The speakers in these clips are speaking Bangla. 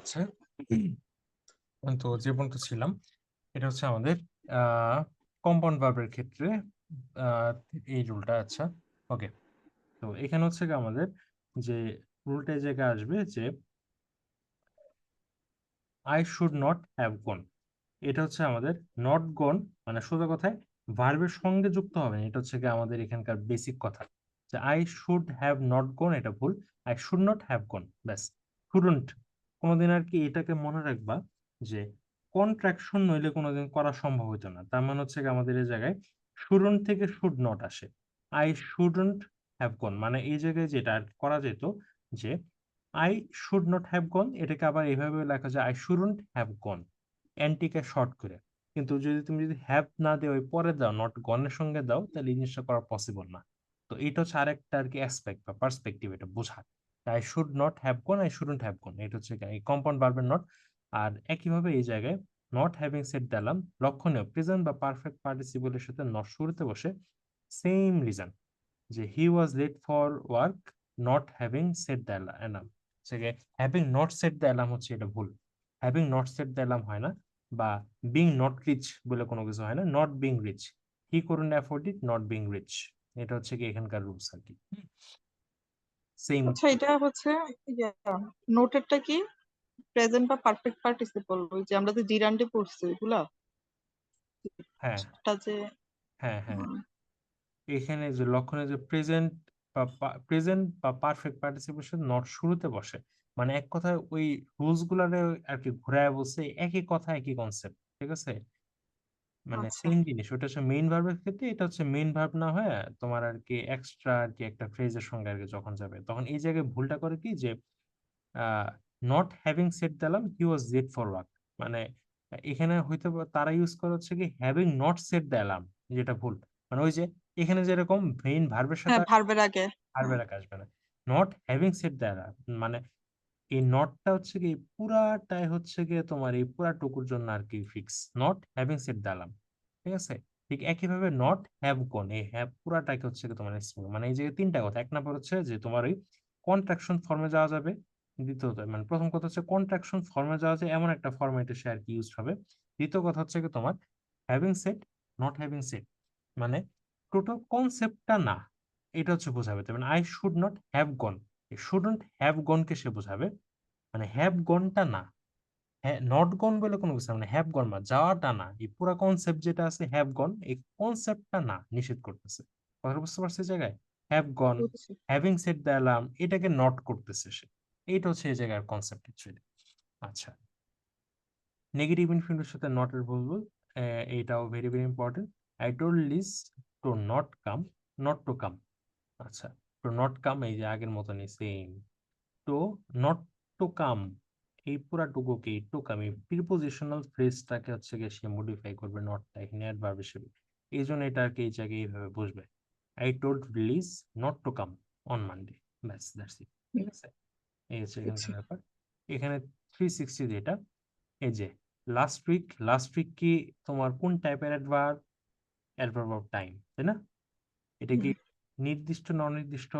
আছে। তো যে পর্যন্ত ছিলাম এটা হচ্ছে আমাদের কম্পাউন্ড ভার্বের ক্ষেত্রে আহ, এই রুলটা। আচ্ছা, ওকে। তো এখানে হচ্ছে কি আমাদের যে রুলটা এই জায়গায় আসবে যে আই শুড নট হ্যাভ গন। এটা হচ্ছে আমাদের নট গন, মানে সোজা কথায় ভার্বের সঙ্গে যুক্ত হবে না। এটা হচ্ছে কি আমাদের এখানকার বেসিক কথা যে আই শুড হ্যাভ নট গন, এটা ভুল। আই শুড নট হ্যাভ গন, ব্যাস। শুডন্ট কোনোদিন আর কি এটাকে মনে রাখবা যে কন্ট্রাকশন নইলে কোনোদিন করা সম্ভব হতো না। তার মানে হচ্ছে কি আমাদের এই জায়গায় শুডন্ট থেকে শুড নট আসে। আই শুডন্ট হ্যাভ গন মানে এই জায়গায় যেটা আর কি করা যেত যে I should not have gone, এটাকে আবার এইভাবে লেখা যায় আই শুডন্ট হ্যাভ গন, অ্যান্টিকে শর্ট করে। কিন্তু তুমি যদি হ্যাভ না দিয়ে ওই পরে দাও, নট গনের সঙ্গে দাও, তাহলে এই জিনিসটা করা পসিবল না। তো এটা হচ্ছে আরেকটা আর কি অ্যাসপেক্ট বা পার্সপেক্টিভ, এটা বোঝা। I should not have gone, I shouldn't have গন, এটা হচ্ছে এই কম্পাউন্ড ভার্বের নট। আর একইভাবে এই জায়গায় নট হ্যাভিং সেট দিলাম, লক্ষণীয় প্রেজেন্ট বা পারফেক্ট পার্টিসিপলের সাথে নট শুরুতে বসে, সেম রিজন যে he was late for work not having set the alarm. সেকে having not set the alarm হচ্ছে এটা ভুল। Having not set the alarm হয় না, বা বিং নট রিচ বলে কোনো কিছু হয় না, not being rich. He couldn't afford it, not being rich. এটা হচ্ছে কি এখানকার রুলস আর কি, সেম। আচ্ছা, এটা হচ্ছে নোটেরটা কি? প্রেজেন্ট বা পারফেক্ট পার্টিসিপল, ওই যে আমরা যে জিরান্ডে পড়ছি ওইগুলা, হ্যাঁ, এটা যে হ্যাঁ, হ্যাঁ। উম, এখানে যে লক্ষণে যে প্রেজেন্ট বা পারফেক্ট পার্টিসিপেশন নট শুরুতে বসে, মানে এক কথায় ওই রুলস গুলারে আর কি ঘুরায় বলছে, একই কথা একই কনসেপ্ট, ঠিক আছে? মানে আচ্ছা। সেম জিনিস, ওটা হচ্ছে মেইন ভার্বের ক্ষেত্রে, এটা হচ্ছে মেইন ভার্ব না হয় তোমার আর কি এক্সট্রা আর কি একটা ফ্রেজের সঙ্গে আর কি যখন যাবে, তখন এই জায়গায় ভুলটা করে কি যে নট হ্যাভিং সেট দিলাম হি ওয়াজ লেট ফর ওয়ার্ক, মানে এখানে হয়তো তারা ইউজ করে হচ্ছে কি হ্যাভিং নট সেট দিলাম, যেটা ভুল। মানে ওই যে এখানে যেরকম মেইন ভার্বের সাথে হ্যাঁ, ভার্বের আগে। হ্যাঁ। ভার্বের আগে আসবে না, নট হ্যাভিং সেট দিলাম, মানে এই নটটা হচ্ছে কি পুরাটাই হচ্ছে গিয়ে তোমার এই পুরাটুকুর জন্য আর কি ফিক্স, নট হ্যাভিং সেট দিলাম, ঠিক আছে? ঠিক একইভাবে নট হ্যাভ গন, এই হ্যাভ পুরাটাকে হচ্ছে কি তোমার স্মল, মানে এই যে তিনটা কথা। এক নম্বর হচ্ছে যে তোমার ওই কন্ট্রাকশন ফর্মে যাওয়া যাবে, দ্বিতীয়ত মানে প্রথম কথা হচ্ছে কন্ট্রাকশন ফর্মে যাওয়া যায় এমন একটা ফরম্যাটে সে আর কি ইউজ হবে। দ্বিতীয় কথা হচ্ছে কি তোমার having set, not having set, মানে টোটাল কনসেপ্টটা না, এটা হচ্ছে বোঝাবে। তার মানে I should not have gone, shouldn't have গনকে সে বোঝাবে, মানে হ্যাভ গনটা না। হ্যাঁ, নট গন বলে কোনো কিছু না, মানে হ্যাভ গন বা যাওয়াটা না, এই পুরো কনসেপ্ট যেটা আছে হ্যাভ গন, এই কনসেপ্টটা না নিষেধ করতেছে। কথা বুঝতে পারছে এই জায়গায়? হ্যাভ গন, বুঝছি। হ্যাভিং সেট দ্য অ্যালার্ম, এটাকে নট করতেছে সে। এইটা হচ্ছে এই জায়গার কনসেপ্ট অ্যাকচুয়ালি। আচ্ছা, নেগেটিভ ইনফিনিটির সাথে নট এর বলবো, এইটাও very very important. I told Liz to not come, not to come. আচ্ছা, টু নট কাম এই যে আগের মতনই same. To not to come, এই পুরাটুকুকে টু কাম, এই প্রিপোজিশনাল ফ্রেজটাকে হচ্ছে গিয়ে সে মডিফাই করবে নটটা এখানে অ্যাডভার্ব হিসেবে। এই জন্য এটাকে এই জায়গায় এইভাবে বুঝবে, I told Liz not to come on Monday, ব্যাস দ্যাটস ইট, ঠিক আছে? এই হচ্ছে এখানকার বুঝছি। ব্যাপার। এখানে 360 যেটা, এই যে লাস্ট উইক কি তোমার কোন টাইপের অ্যাডভার্ব? অ্যাডভার্ব অফ টাইম, তাই না? এটা কি হুম। নির্দিষ্ট না অনির্দিষ্ট?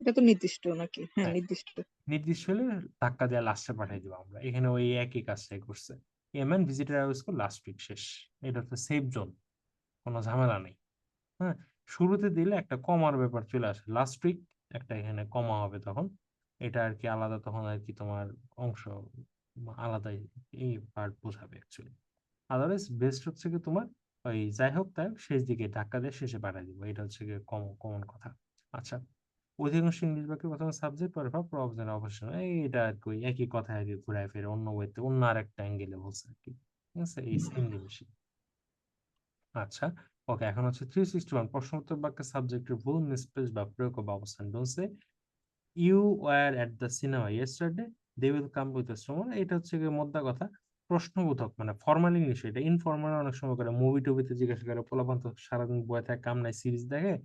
এটা তো নির্দিষ্ট নাকি? হ্যাঁ, হ্যাঁ, নির্দিষ্ট। নির্দিষ্ট হলে ধাক্কা দিয়ে লাস্টে পাঠিয়ে দিব আমরা। এখানে ওই একই কাজটাই করছে। MN visitor school last week শেষ। এটা হচ্ছে সেফ জোন, কোনো ঝামেলা নেই। হ্যাঁ, শুরুতে দিলে একটা কমার ব্যাপার চলে আসে, লাস্ট উইক একটা এখানে কমা হবে তখন, এটা আর কি আলাদা, তখন আর কি তোমার অংশ আলাদাই এই পার্ট বোঝাবে অ্যাকচুয়ালি। আদারওয়াইজ বেস্ট হচ্ছে কি তোমার ওই যাই হোক তাই হোক শেষ দিকে ধাক্কা দিয়ে শেষে পাঠিয়ে দিব, এটা হচ্ছে কি কমন কথা। আচ্ছা, অধিকাংশ ইংলিশ বাক্যে প্রথমে সাবজেক্ট পরে ভাব পর অবজেক্ট অবশ্যই এইটা আর কি ওই একই কথা আর কি ঘুরায় ফিরে অন্য ওয়েতে অন্য আর একটা অ্যাঙ্গেলে বলছে আর কি, ঠিক আছে? এই সেম জিনিসই। আচ্ছা, ওকে। এখন হচ্ছে 361 প্রশ্নোত্তর বাক্যে সাবজেক্টের ভুল মিসপ্লেস বা প্রয়োগ বা অবস্থান। Don't say you were at the cinema yesterday, they will come with us tomorrow. এটা হচ্ছে গিয়ে মোদ্দা কথা প্রশ্নবোধক, মানে ফর্মাল ইংলিশ। এটা ইনফর্মাল অনেক সময় করে মুভি টুবিতে জিজ্ঞাসা করে, পোলাপান তো সারাদিন বয়ে থাকে, কাম নাই, সিরিজ দেখে,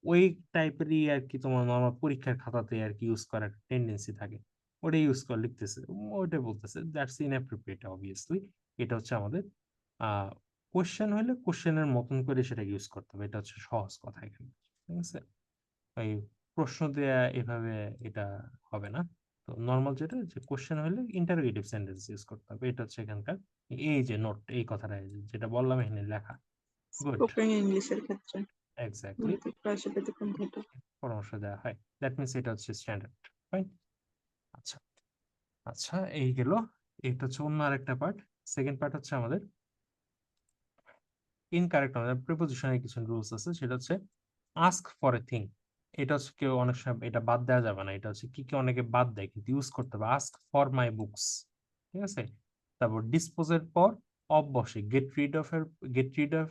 ওই টাইপেরই আর কি তোমার নর্মাল পরীক্ষার খাতাতে আর কি ইউজ করার টেন্ডেন্সি থাকে, ওটা ইউজ করে লিখতেছে, ওইটা বলতেছে, দ্যাটস ইনঅ্যাপ্রোপ্রিয়েট অবভিয়াসলি। এটা হচ্ছে আমাদের আহ কোশ্চেন হলে কোশ্চেনের মতন করে সেটা ইউজ করতে হবে, এটা হচ্ছে সহজ কথা এখানে, ঠিক আছে? ওই প্রশ্ন দেয়া এভাবে এটা হবে না। তো নর্মাল যেটা যে কোশ্চেন হলে ইন্টারোগেটিভ সেন্টেন্স ইউজ করতে হবে, এটা হচ্ছে এখানকার এই যে নোট, এই কথাটা যেটা বললাম এখানে লেখা। গুড, স্পোকেন ইংলিশের ক্ষেত্রে এক্স্যাক্টলি, প্রায়শ ব্যতিক্রম ঘটে। পরামর্শ দেওয়া হয়, দ্যাট মিনস এটা হচ্ছে স্ট্যান্ডার্ড। ফাইন। আচ্ছা, আচ্ছা এই গেল, এটা হচ্ছে অন্য আরেকটা পার্ট। সেকেন্ড পার্ট হচ্ছে আমাদের ইনকারেক্ট, আমাদের প্রিপোজিশনের কিছু রুলস আছে, সেটা হচ্ছে আস্ক ফর এ থিং। এটা হচ্ছে কেউ অনেক সময় এটা বাদ দেওয়া যাবে না, এটা হচ্ছে কি কি অনেকে বাদ দেয় কিন্তু ইউজ করতে হবে, আস্ক ফর মাই বুকস, ঠিক আছে। তারপর ডিসপোজের পর অফ বসে, গেট রিড অফ এর, গেট রিড অফ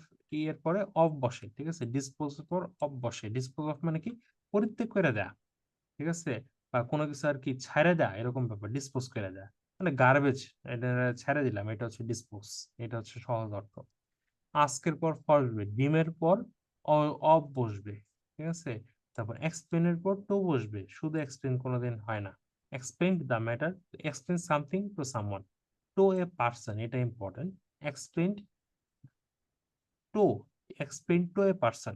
এর পরে অফ বসে, ঠিক আছে। ডিসপোজ পর অফ বসে, ডিসপোজ অফ মানে কি পরিত্যাগ করে দেয়া, ঠিক আছে, বা কোনো কিছু আর কি ছাড়ে দেয়া, এরকম ব্যাপার ডিসপোজ করে দেয়া, মানে গার্বেজ এটা ছেড়ে দিলাম, এটা হচ্ছে ডিসপোজ, এটা হচ্ছে সহজ অর্থ। আস্কের পর ফর বসবে, ডিমের পর অফ বসবে, ঠিক আছে। তারপর এক্সপ্লেন এর পর তো বসবে, শুধু এক্সপ্লেন কোনোদিন হয় না। Explain the matter, explain something to someone, to a person, এটা important. Explain to, explain to a person.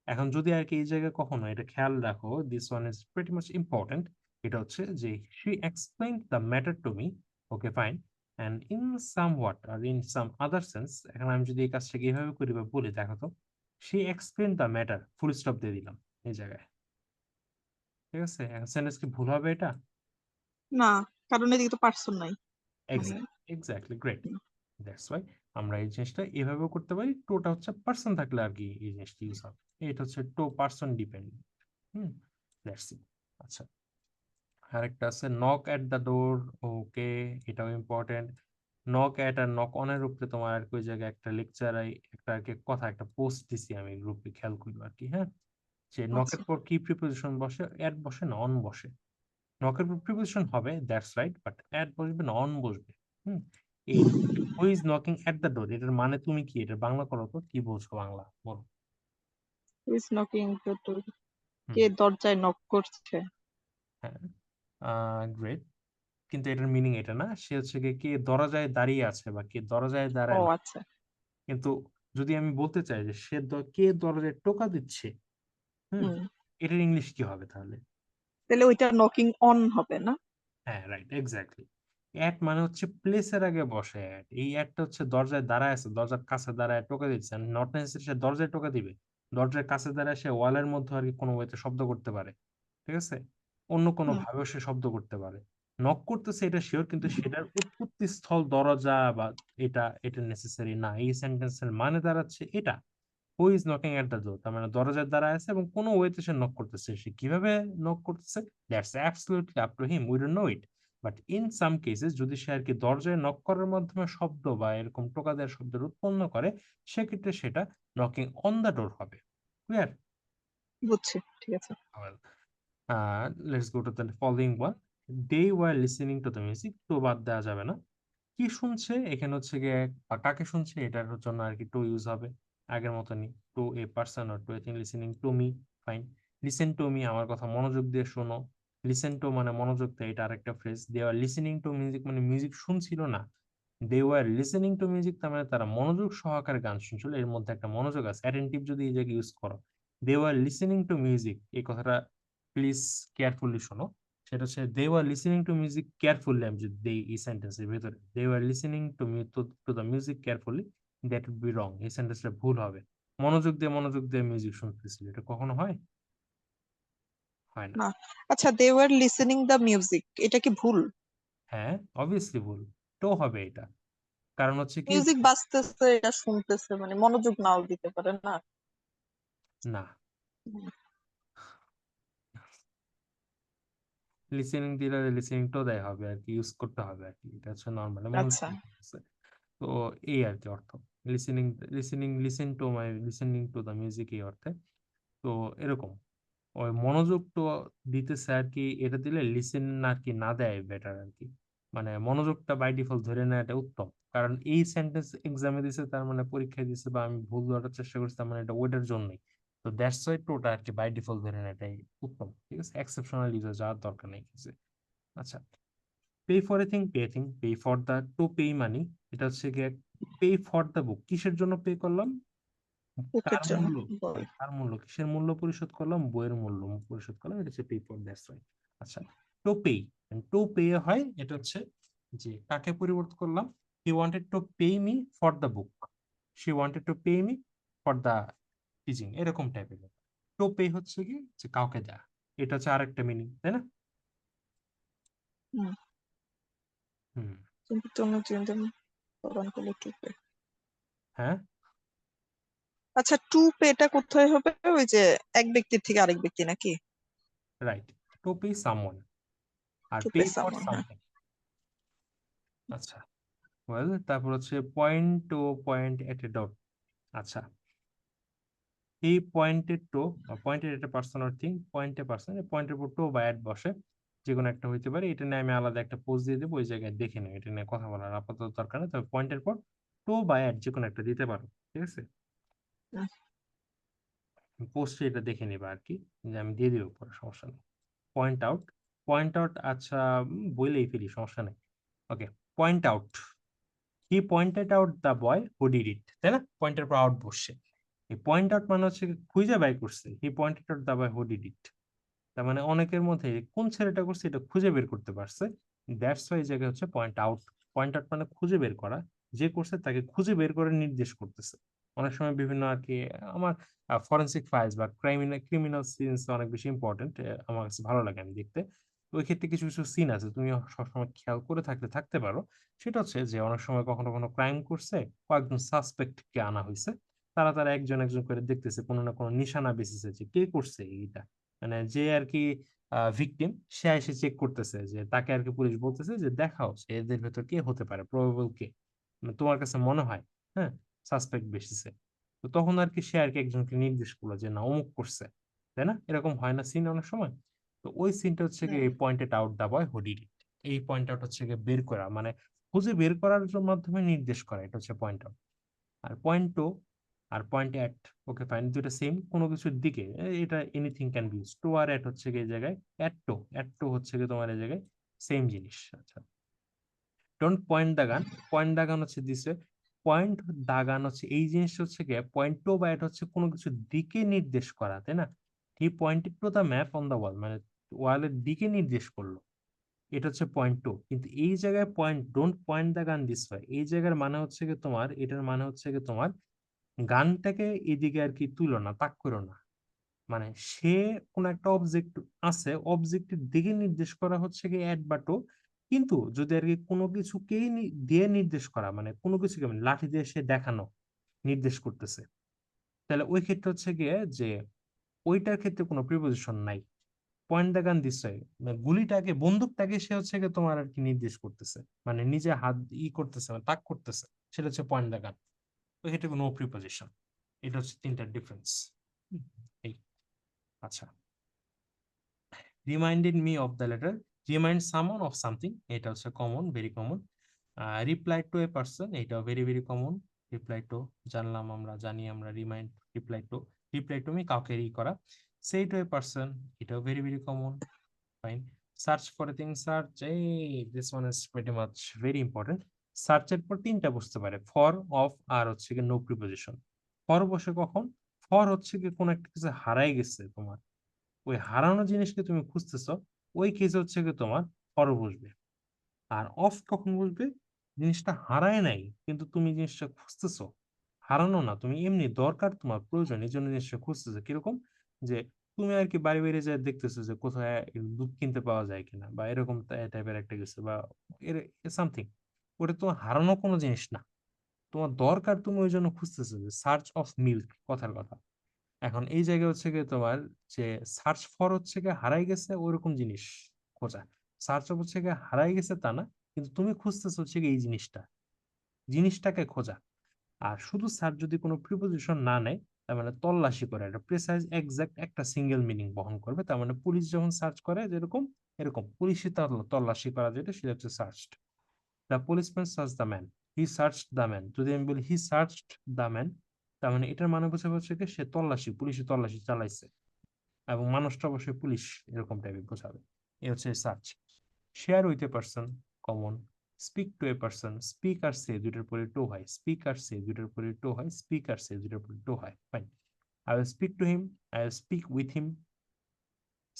এখন যদি আর কি এই জায়গায় কখনো এটা খেয়াল রাখো, this one is pretty much important. এটা হচ্ছে যে she explain the matter to me, okay fine, and in some what are in some other sense. এখন আমি যদি এই কাজটাকে এইভাবে করি বা বলি, দেখো তো, she explain the matter, full stop দিয়ে দিলাম এই জায়গায়, ঠিক আছে। এখন সেন্টেন্স কি ভুল হবে এটা? না, কারণ এদিকে তো পার্সন নাই, মানে এক্স্যাক্টলি, গ্রেট, দ্যাটস ওয়াই আমরা এই জিনিসটা এভাবেও করতে পারি, টোটা হচ্ছে পার্সন থাকলে আর কি এই জিনিসটা ইউজ হবে, এটা হচ্ছে to person depend. Hmm, that's it. আচ্ছা, আরেকটা আছে knock at the door, okay, এটাও ইম্পর্টেন্ট। নক এট আর নক অনের উপরে তোমার আর কি ওই জায়গায় একটা লেকচার, একটা আর কি কথা, একটা পোস্ট দিছি আমি গ্রুপে, খেয়াল করবো আর কি, হ্যাঁ। যে নকের আচ্ছা। পর কি প্রিপোজিশন বসে, এট বসে না অন বসে। নকের পর প্রিপোজিশন হবে, দ্যাটস রাইট, বাট এট বসবে না অন বসবে। হুম, এই হু ইজ নকিং এট দ্য ডোর, এটার মানে তুমি কি, এটা বাংলা করো তো, কি বলছো বাংলা বলো। Who is knocking the door? Hmm, কে দরজায় নক করছে? হ্যাঁ, গ্রেট, কিন্তু এটার মিনিং এটা না, সে হচ্ছে গিয়ে কে দরজায় দাঁড়িয়ে আছে বা কে দরজায় ও দাঁড়ায় না। আচ্ছা। কিন্তু যদি আমি বলতে চাই যে সে কে দরজায় টোকা দিচ্ছে, হুম, হুম, এটার ইংলিশ কি হবে তাহলে? তাহলে ওইটা নকিং অন হবে না? হ্যাঁ, রাইট, এক্স্যাক্টলি। অ্যাট মানে হচ্ছে প্লেসের আগে বসে অ্যাট, এই অ্যাটটা হচ্ছে দরজায় দাঁড়ায় আছে, দরজার কাছে দাঁড়ায় টোকা দিচ্ছে, নট নেসেসারি সে দরজায় টোকা দিবে। দরজার কাছে দাঁড়ায় সে ওয়ালের মধ্যে আর কি কোনো ওয়েতে শব্দ করতে পারে, ঠিক আছে, অন্য কোনো হুম, ভাবেও সে শব্দ করতে পারে। নক করতেছে এটা শিওর, কিন্তু সেটার উৎপত্তি স্থল দরজা বা এটা নেসেসারি না। এই সেন্টেন্সের মানে দাঁড়াচ্ছে এটা, হু ইজ নকিং এট দ্য ডোর, তার মানে দরজার দ্বারা আছে এবং কোনো ওয়েতে সে নক করতেছে, সে কিভাবে নক করতেছে, that's absolutely up to him, we don't know it. But in some cases যদি সে আর কি দরজায় নক করার মাধ্যমে শব্দ বা এরকম টোকা দেওয়ার শব্দের উৎপন্ন করে, সেক্ষেত্রে সেটা নকিং অন দ্য ডোর হবে। ক্লিয়ার? বুঝছি, ঠিক আছে। Let's go to the following one. They were listening to the music, তো বাদ দেওয়া যাবে না। কি শুনছে এখানে হচ্ছে গিয়ে, বা কাকে শুনছে এটার জন্য আর কি টু ইউজ হবে আগের মতনই, to a person or to a thing, listening to me, fine. Listen to me, আমার কথা মনোযোগ দিয়ে শোনো। লিসেন টু মানে মনোযোগ দেয়, এটা আরেকটা phrase. They are listening to music মানে মিউজিক শুনছিল না, they were listening to music তার মানে তারা মনোযোগ সহকারে গান শুনছিল, এর মধ্যে একটা মনোযোগ আছে, অ্যাটেন্টিভ যদি এই জায়গায় ইউজ করো। They were listening to music, এই কথাটা প্লিজ কেয়ারফুলি শোনো, সেটা হচ্ছে they were listening to music carefully. আমি যদি দেই এই সেন্টেন্সের ভিতরে they were listening to to the music carefully, that would be wrong, এই সেন্টেন্সটা ভুল হবে। মনোযোগ দিয়ে মিউজিক শুনতেছিল, এটা কখনো হয়? হয় না। না, আচ্ছা, they were listening the music, এটা কি ভুল? হ্যাঁ, অবভিয়াসলি ভুল, তো হবে এটা, কারণ হচ্ছে কি, মিউজিক বাজতেছে, এটা শুনতেছে, মানে মনোযোগ নাও দিতে পারে না? না, হুম, লিসেনিং দিলে লিসেনিং টু দেয় হবে আর কি, ইউজ করতে হবে আর কি, এটা হচ্ছে নর্মাল মনোযোগ আচ্ছা। দিতে হবে। তো এই আর কি অর্থ, listening, listen to my, listening to the music, এই অর্থে। তো এরকম ওই মনোযোগ তো দিতেছে আর কি, এটা দিলে লিসেন আর কি না দেয় বেটার আর কি, মানে মনোযোগটা বাই ডিফল্ট ধরে নেওয়াটা উত্তম, কারণ এই সেন্টেন্স এক্সামে দিছে, তার মানে পরীক্ষায় দিছে, বা আমি ভুল ধরার চেষ্টা করছি, তার মানে এটা ওইটার জন্যই। তো দ্যাটস ওয়াই টোটা আর কি বাই ডিফল্ট ধরে নেওয়াটাই উত্তম, ঠিক আছে, এক্সেপশনাল ইউজে যাওয়ার দরকার নেই কিছু। আচ্ছা, pay for a thing, pay for the, to pay money, এটা হচ্ছে গিয়ে পে ফর দ্য বুক, কিসের জন্য পে করলাম, বুকের কার জন্য। মূল্য, বল। কার মূল্য, কিসের মূল্য পরিশোধ করলাম, বইয়ের মূল্য পরিশোধ করলাম, এটা হচ্ছে পে ফর, দ্যাটস রাইট। আচ্ছা, টু পে, টু পে হয় এটা হচ্ছে যে কাকে পরিবর্তন করলাম, he wanted to pay me for the book, she wanted to pay me for the teaching, এরকম টাইপের। টু পে হচ্ছে কি যে কাউকে দেয়া, এটা হচ্ছে আরেকটা মিনিং, তাই না? হুম, হুম। কিন্তু তুমি চিন্তা প্রদান করলে টু পে। হ্যাঁ, আচ্ছা, টু পেটা কোথায় হবে? ওই যে এক ব্যক্তির থেকে আরেক ব্যক্তি নাকি? রাইট, টু পে সামওয়ান আর to pay pay for someone, হ্যাঁ। সামথিং। আচ্ছা, ওয়েল তারপর হচ্ছে point to point at a dot. আচ্ছা, এই পয়েন্টের টু, পয়েন্টের একটা পার্সন অর থিং, পয়েন্টে পার্সন, পয়েন্টের উপর টু বা অ্যাট বসে, যে কোনো একটা হইতে পারে। এটা নিয়ে আমি আলাদা একটা পোস্ট দিয়ে দেবো, ওই জায়গায় দেখে নেই, এটা নিয়ে কথা বলার আপাতত দরকার নেই। তবে পয়েন্টের পর টু বা অ্যাট যে কোনো একটা দিতে পারো, ঠিক আছে? হুম, পোস্টে এটা দেখে নিবা আর কি, যে আমি দিয়ে দিব পরে, সমস্যা নেই। পয়েন্ট আউট, পয়েন্ট আউট, আচ্ছা বলেই ফেলি, সমস্যা নেই। Okay, point out, he pointed out the boy who did it, তাই না? পয়েন্টের পর আউট বসছে, এই পয়েন্ট আউট মানে হচ্ছে খুঁজে বাই করছে, he pointed out the boy who did it. তার মানে অনেকের মধ্যে কোন ছেলেটা করছে এটা খুঁজে বের করতে পারছে, দ্যাটস ওয়াই এই জায়গায় হচ্ছে পয়েন্ট আউট। পয়েন্ট আউট মানে খুঁজে বের করা, যে করছে তাকে খুঁজে বের করে নির্দেশ করতেছে। অনেক সময় বিভিন্ন আর কি, আমার ফরেন্সিক ফাইলস বা ক্রিমিনাল সিনস অনেক বেশি ইম্পর্টেন্ট, আমার কাছে ভালো লাগে আমি দেখতে। ওই ক্ষেত্রে কিছু কিছু সিন আছে, তুমি সবসময় খেয়াল করে থাকলে থাকতে পারো। সেটা হচ্ছে যে অনেক সময় কখনো কোনো ক্রাইম করছে, কয়েকজন সাসপেক্ট কে আনা হয়েছে, তারা তারা একজন একজন করে দেখতেছে কোনো না কোনো নিশানা বেসিসে যে কে করছে এইটা, মানে যে আর কি ভিকটিম, সে এসে চেক করতেছে, যে তাকে আর কি পুলিশ বলতেছে যে দেখাও সে এদের ভেতর কে হতে পারে, প্রবাবল কে, মানে তোমার কাছে মনে হয়, হ্যাঁ, সাসপেক্ট বেসিসে। তো তখন আর কি সে আর কি একজনকে নির্দেশ করলো যে না অমুক করছে, তাই না? এরকম হয় না সিন অনেক সময়? তো ওই সিনটা হচ্ছে কি হুম, এই pointed out the boy who did it, এই পয়েন্ট আউট হচ্ছে গিয়ে বের করা, মানে খুঁজে বের করার মাধ্যমে নির্দেশ করা, এটা হচ্ছে পয়েন্ট আউট। আর পয়েন্ট টু আর পয়েন্ট অ্যাট, ওকে ফাইন, দুটো সেম, কোনো কিছুর দিকে, এটা anything can be use, to আর অ্যাট হচ্ছে গিয়ে এই জায়গায়, অ্যাট টু হচ্ছে গিয়ে তোমার এই জায়গায় সেম জিনিস। আচ্ছা, ডোন্ট পয়েন্ট দা গান, পয়েন্ট দা গান হচ্ছে দিছে, পয়েন্ট দা গান হচ্ছে এই জিনিসটা হচ্ছে গিয়ে, পয়েন্ট টু বা অ্যাট হচ্ছে কোনো কিছুর দিকে নির্দেশ করা, তাই না? He pointed to the map on the wall, মানে ওয়ালের দিকে নির্দেশ করলো, এটা হচ্ছে পয়েন্ট টু। কিন্তু এই জায়গায় পয়েন্ট ডোন্ট পয়েন্ট দা গান দিস ওয়ে, এই জায়গার মানে হচ্ছে কি তোমার, এটার মানে হচ্ছে কি তোমার গানটাকে এদিকে আর কি তুলো না, তাক করো না, মানে সে কোন একটা অবজেক্ট আছে, অবজেক্টের দিকে নির্দেশ করা হচ্ছে কি অ্যাড বা টু। কিন্তু যদি আর কি কোনো কিছুকেই দিয়ে নির্দেশ করা, মানে কোনো কিছুকে মানে লাঠি দিয়ে সে দেখানো, নির্দেশ করতেছে, তাহলে ওই ক্ষেত্রে হচ্ছে গিয়ে যে ওইটার ক্ষেত্রে কোনো প্রিপোজিশন নাই। Point the gun this way, মানে গুলিটাকে, বন্দুকটাকে সে হচ্ছে গিয়ে তোমার আর কি নির্দেশ করতেছে, মানে নিজে হাত করতেছে, মানে তাক করতেছে, সেটা হচ্ছে পয়েন্ট দ্য গান। ওই ক্ষেত্রে কোনো প্রিপোজিশন। এটা হচ্ছে তিনটা ডিফারেন্স। এই, আচ্ছা, reminded me of the letter, remind someone of something, এটা হচ্ছে common, very common. Reply to a person, এটা very very common. Reply to জানলাম, আমরা জানি, আমরা রিমাইন্ড, রিপ্লাই টু মি কাউকে করা। সে টু এ পার্সন, এটাও very very common, fine. Search for a thing, search, এই this one is pretty much very important. সার্চের পর তিনটা বসতে পারে, ফর, অফ, আর হচ্ছে কি নো প্রিপোজিশন। ফর বসে কখন? ফর হচ্ছে কি কোন একটা কিছু হারাই গেছে তোমার, ওই হারানো জিনিসকে তুমি খুঁজতেছো, ওই কেসে হচ্ছে কি তোমার ফর বসবে। আর অফ কখন বসবে? জিনিসটা হারায় নাই, কিন্তু তুমি জিনিসটা খুঁজতেছো, হারানো না, তুমি এমনি দরকার, তোমার প্রয়োজন, এই জন্য জিনিসটা খুঁজতেছো। কিরকম? যে তুমি আর কি বাড়ি বাড়ি যায় দেখতেছো যে কোথায় দুধ কিনতে পাওয়া যায় কিনা, বা এরকম টাইপের একটা কিছু, বা এর সামথিং, ওটা তোমার হারানো কোনো জিনিস না, তোমার দরকার, তুমি ওই জন্য খুঁজতেছো, যে সার্চ অফ মিল্ক, কথার কথা। এখন এই জায়গায় হচ্ছে গিয়ে তোমার যে সার্চ ফর হচ্ছে গিয়ে হারাই গেছে ওইরকম জিনিস খোঁজা, সার্চ অফ হচ্ছে গিয়ে হারাই গেছে তা না, কিন্তু তুমি খুঁজতেছো হচ্ছে গিয়ে এই জিনিসটা, জিনিসটাকে খোঁজা। আর শুধু সার্চ যদি কোনো প্রিপোজিশন না নেয়, তার মানে তল্লাশি করে, একটা প্রেসাইজ এক্সাক্ট একটা সিঙ্গেল মিনিং বহন করবে। তার মানে পুলিশ যখন সার্চ করে যেরকম, এরকম পুলিশি তল্লাশি করা, যেটা সেটা হচ্ছে searched. The policeman search the man, he searched the man, যদি আমি বলি হি সার্চড দ্য ম্যান, তার মানে এটার মানে বোঝাবে হচ্ছে কি সে তল্লাশি, পুলিশি তল্লাশি চালাইছে, এবং মানুষটা অবশ্যই পুলিশ, এরকম টাইপের বোঝাবে। এ হচ্ছে search. Share with a person, common. Speak to a person, speak আর সে দুইটার পরে টু হয়, স্পিক আর সে দুইটার পরে টু হয়, স্পিক আর সে দুইটার পরে টু হয়, fine. I will speak to him, I will speak with him,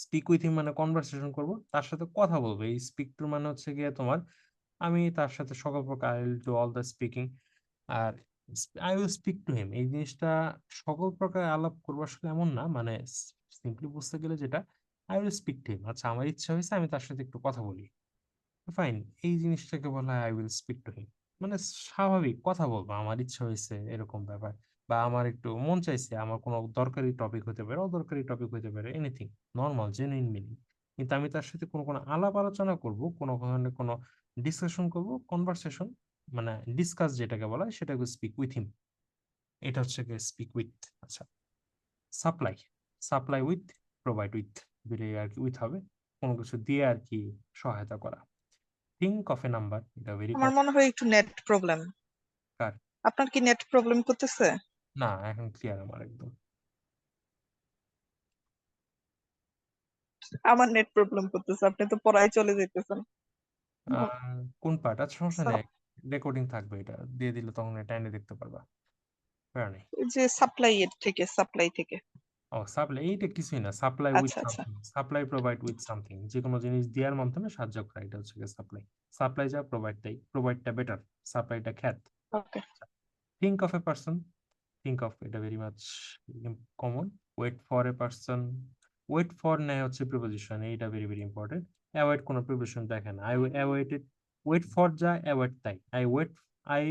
speak with him মানে কনভারসেশন করব, তার সাথে কথা বলবো। এই স্পিক টু মানে হচ্ছে গিয়ে তোমার আমি তার সাথে সকল প্রকার I will do all the speaking. আর I will speak to him এই জিনিসটা সকল প্রকার আলাপ করবো আসলে এমন না, মানে সিম্পলি বুঝতে গেলে যেটা আই উইল স্পিক টু হিম, আচ্ছা আমার ইচ্ছা হয়েছে আমি তার সাথে একটু কথা বলি, ফাইন, এই জিনিসটাকে বলা হয় আই উইল স্পিক টু হিম। মানে স্বাভাবিক কথা বলবো, আমার ইচ্ছা হয়েছে এরকম ব্যাপার, বা আমার একটু মন চাইছে, আমার কোনো দরকারি টপিক হতে পারে, অদরকারি টপিক হতে পারে, এনিথিং নর্মাল জেনুইন মিনিং। কিন্তু আমি তার সাথে কোনো আলাপ আলোচনা করব, কোনো ধরনের কোনো ডিসকাশন করব, কনভারসেশন মানে ডিসকাস যেটাকে বলা হয় সেটাকে স্পিক উইথ হিম, এটা হচ্ছে স্পিক উইথ। আচ্ছা, supply, supply with, provide with, দুটোই আর কি উইথ হবে, কোনো কিছু দিয়ে আর কি সহায়তা করা। থিঙ্ক অফ এ নাম্বার, এটা ভেরি আমার কমন। মনে হয় একটু নেট প্রবলেম। আপনার কি নেট প্রবলেম করতেছে? না, এখন ক্লিয়ার আমার একদম। আমার নেট প্রবলেম করতেছে, আপনি তো পড়ায় চলে যেতেছেন। কোন পার্ট? আচ্ছা সমস্যা নেই, সব রেকর্ডিং থাকবে, এটা দিয়ে দিলে তখন এটা এনে দেখতে পারবা, প্যারা নেই। ওই যে সাপ্লাই এর থেকে, সাপ্লাই থেকে। ও সাপ্লাই, এইটা কিছুই না, সাপ্লাই উইথ আচ্ছা আচ্ছা, something, supply provide with something, যে কোনো জিনিস দেওয়ার মাধ্যমে সাহায্য করা, এটা হচ্ছে সাপ্লাই। সাপ্লাই যা প্রোভাইড তাই, প্রোভাইডটা বেটার, সাপ্লাইটা খ্যাত। Okay. Think of a person, think of এটা very much common. Wait for a person, wait for নেয় হচ্ছে প্রিপোজিশন, এইটা ভেরি ভেরি ইম্পর্টেন্ট। অ্যাভয়েড কোনো প্রিপোজিশন দেখে না, আই অ্যাভয়েডেড, ওয়েট ফর যা অ্যাভয়েড তাই, I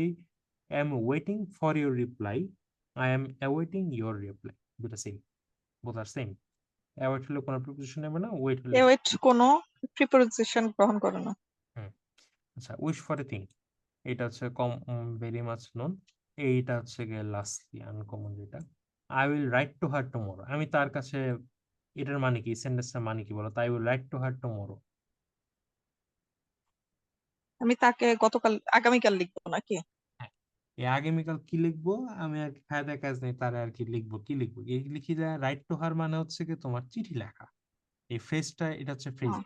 am waiting for your reply, I am awaiting your reply, দুটো সেম, বোথ আর সেম। অ্যাভয়েড হলে কোনো প্রিপোজিশন নেবে না, ওয়েট হলে এওয়েট কোনো প্রিপোজিশন গ্রহণ করে না। হুম। আচ্ছা, উইশ ফর এ থিং, এটা হচ্ছে কম, ভেরি মাচ নোন। এইটা হচ্ছে গিয়ে লাস্টলি আনকমন যেটা, I will write to her tomorrow, আমি তার কাছে, এটার মানে কি, সেন্টেন্সটার মানে কি বলো, I will write to her tomorrow. আমি তাকে আগামীকাল লিখবো নাকি? হ্যাঁ, এই আগামীকাল কি লিখবো, আমি আর কি ফায়দা কাজ নেই, তারা আর কি লিখবো, কি লিখবো, এই লিখি যায় রাইট টু হার মানে হচ্ছে কি তোমার চিঠি লেখা, এই ফ্রেজটা, এটা হচ্ছে phrase. Hmm,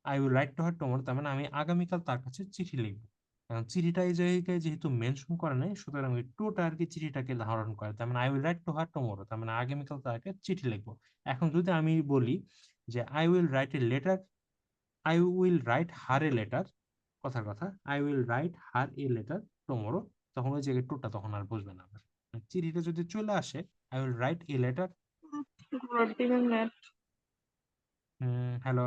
I will write to her tomorrow, তার মানে আমি আগামীকাল তার কাছে চিঠি লিখবো। এখন চিঠিটা এই জায়গায় যেহেতু মেনশন করে নাই, সুতরাং ওই টুটা আর কি চিঠিটাকে ধারণ করে, তার মানে I will write to her tomorrow, তার মানে আগামীকাল তাকে চিঠি লিখবো। এখন যদি আমি বলি যে I will write a letter, I will write her a letter, কথার কথা, I will write her a letter tomorrow, তখন ওই জায়গায় টুটা তখন আর বুঝবে না আবার। চিঠিটা যদি চলে আসে I will write a letter. Net. Hello,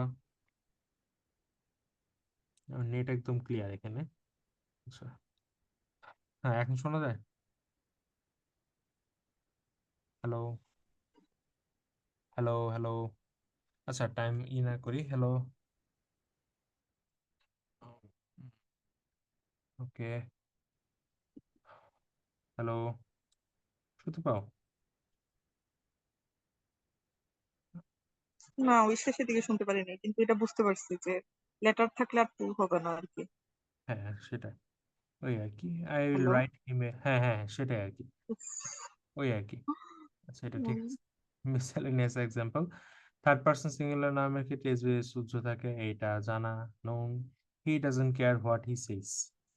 net একদম ক্লিয়ার এখানে। আচ্ছা, হ্যাঁ এখন শোনা যায়? Hello, hello, hello. আচ্ছা টাইম ই না করি, হ্যালো, ওকে, হ্যালো, শুনতে পাও? না, ওই শেষের দিকে শুনতে পারিনি, কিন্তু এটা বুঝতে পারছি যে লেটার থাকলে আর টু হবে না আর কি। হ্যাঁ সেটাই, ওই আর কি, I will hello. Right email, হ্যাঁ হ্যাঁ সেটাই আর কি, ওই আর কি। আচ্ছা এটা ঠিক আছে। Miscellaneous example, third person singular নামের ক্ষেত্রে এসবিএস সূর্য থাকে, এইটা জানা, known. He doesn't care what he says,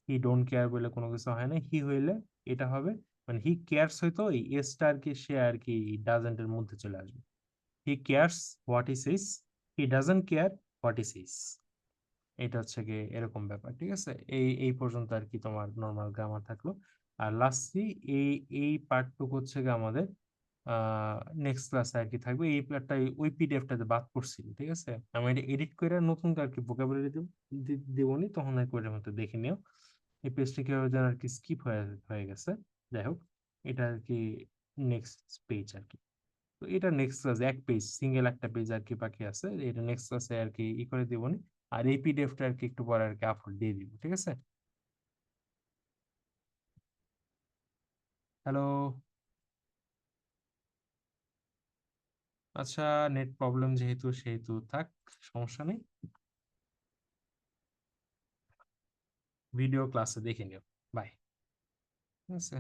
he don't care বলে কোনো কিছু হয় না, হি হইলে এটা হবে, মানে হি কেয়ারস হয়তো এই এসটা আর কি সে আর কি ডাজন্ট এর মধ্যে চলে আসবে। He cares what he says, he doesn't care what he says, এটা হচ্ছে গিয়ে এরকম ব্যাপার, ঠিক আছে। এই পর্যন্ত আর কি তোমার নর্মাল গ্রামার থাকলো। আর লাস্টলি এই এই পার্টটুকু হচ্ছে গিয়ে আমাদের নেক্সট ক্লাসে আর কি থাকবে, এই পার্টটা ওই পিডিএফটাতে বাদ করছি, ঠিক আছে। আমি এটা এডিট করে নতুন আর কি ভোকাবুলারি দেবনি, তখন আর কি ওটার মধ্যে দেখে নিও এই পেজটা কিভাবে যেন আর কি স্কিপ হয়ে হয়ে গেছে। যাই হোক, এটা আর কি নেক্সট পেজ আর কি। তো এটা নেক্সট ক্লাসে এক পেজ, সিঙ্গেল একটা পেজ আর কি বাকি আছে, এটা নেক্সট ক্লাসে আর কি ই করে দিবনি। আর এই পিডিএফটা আর কি একটু পরে আর কি আপলোড দিয়ে দিব, ঠিক আছে। হ্যালো, আচ্ছা, নেট প্রবলেম যেহেতু সেহেতু থাক, সমস্যা নেই, ভিডিও ক্লাসে দেখে নিও, বাই, ঠিক আছে।